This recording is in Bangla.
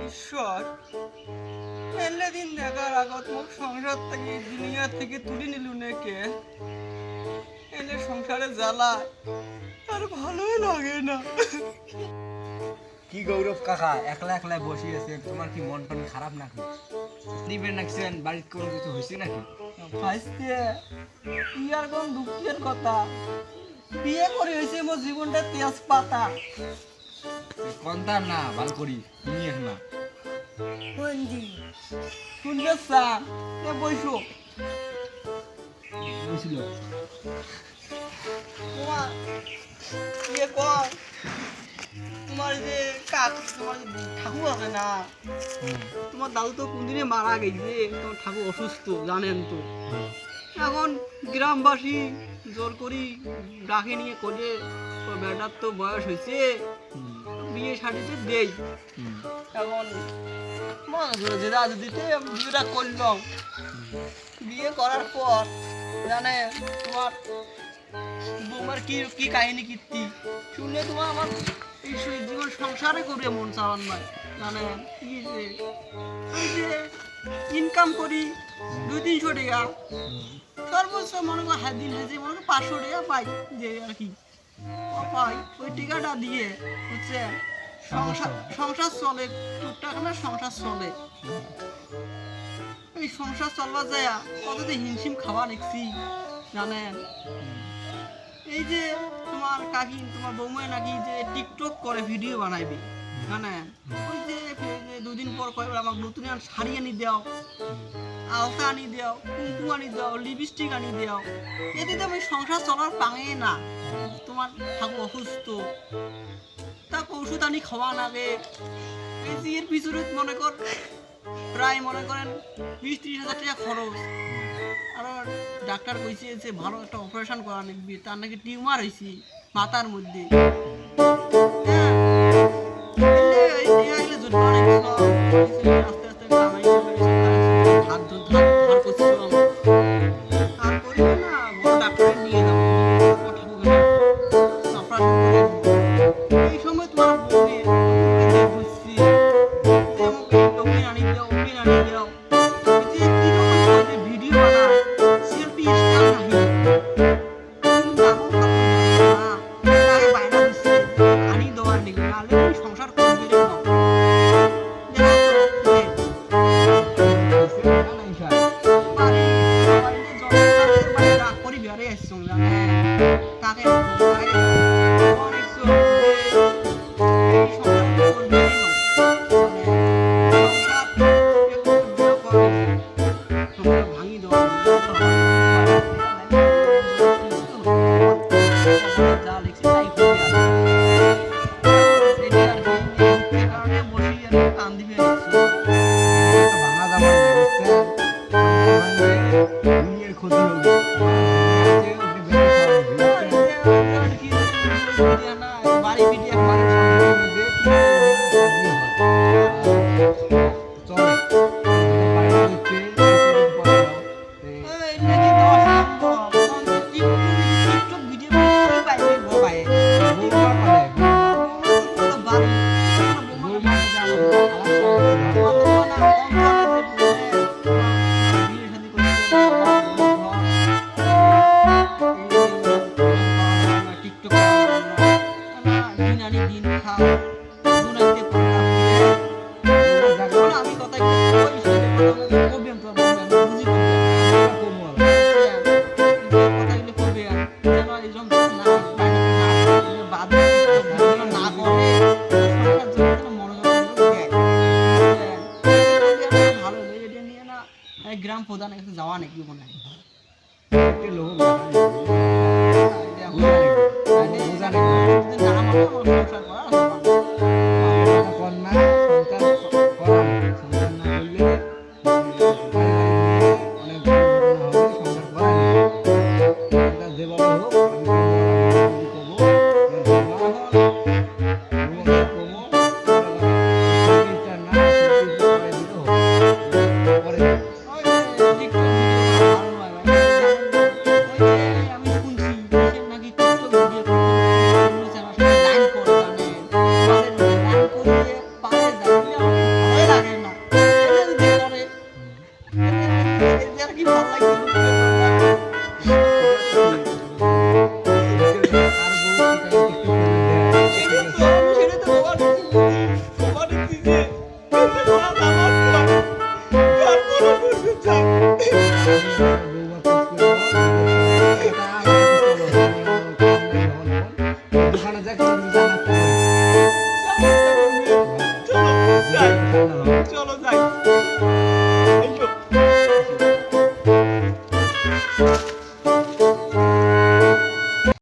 ঈশ্বর এলে দিন দেখার আগত মোক সংসার থেকে দুনিয়া থেকে তুলে নিলু নাকি এলে সংসারে জ্বালায় আর ভালোই লাগে না। কি গৌরব কাকা একলা একলা বসে আছে, তোমার কি মন টন খারাপ নাকি? দিবেন নাকছেন বাড়িতে কোনো কিছু হয়েছে নাকি? ভাইস্তে ইয়ার কোন দুঃখের কথা, বিয়ে করে হয়েছে মোর জীবনটা তেজপাতা। কন্তার না ভাল করি তুমি এক না শুনতে চান বইসো বুঝছিল তোমার ইয়ে কর, তোমার যে তোমার যে ঠাকুর আছে না, তোমার দাদু তো কোনদিনে মারা গেছে, তোমার ঠাকুর অসুস্থ জানেন তো। এখন গ্রামবাসী জোর করি ডাকে নিয়ে করে তোর বেটার তো বয়স হয়েছে, বিয়ে শাড়িতে দেই। এখন যেটা দিতে বিয়েটা করলাম, বিয়ে করার পর জানে তোমার বৌমার কি কি কাহিনী কীর্তি শুনলে তোমার আমার এই জীবন সংসারে করে মন চাওয়ান নয়। জানে কি যে ইনকাম করি 200-300 টাকা, সর্বোচ্চ মনে করো দিন হাজি মনে করো 500 টাকা পাই, যে আর কি পাই ওই টাকাটা দিয়ে হচ্ছে সংসার চলে, টুকটাক না সংসার চলে। এই সংসার চলবা যায় কত যে হিমশিম খাওয়া দেখছি জানেন। এই যে তোমার কাকি তোমার বৌমা নাকি যে টিকটক করে ভিডিও বানাইবে জানেন, ওই যে 2 দিন পর কয় আমাকে নতুন শাড়ি আনি দাও, আলতা আনি দাও, কুমকুম আনি দাও, লিপস্টিক আনি দাও। এতে তো আমি সংসার চলার পাঙে না, তোমার ঠাকুর অসুস্থ, তাকে ওষুধ আনি খাওয়া লাগে। এই যে এর পিছনে মনে কর প্রায় মনে করেন 20-30 হাজার টাকা খরচ। আর ডাক্তার কইছে যে ভালো একটা অপারেশন করা লাগবে, তার নাকি টিউমার হয়েছে মাথার মধ্যে। আস্তে আস্তে কামাই ধার করছিলাম, আর করি না বড় ডাক্তার নিয়ে যাবো, এই সময় তোমার বুঝছি ওকে আনি দাও, ওকে আনি দাও, ভিডিও বানায় সেলফি স্টার নাহি আনি দেওয়ার নেই, নাহলে সংসার করবে রে তাকে ভাঙি দেওয়া যা লিখছে তাই কারণে বসি আর কান দিবে ভাঙা যাবার দুনিয়ার ক্ষতি হবে। বাড়ি পিটিয়ে আমি কথা গ্রাম প্রধান কাছে যাওয়া নাকি মনে হয় লোক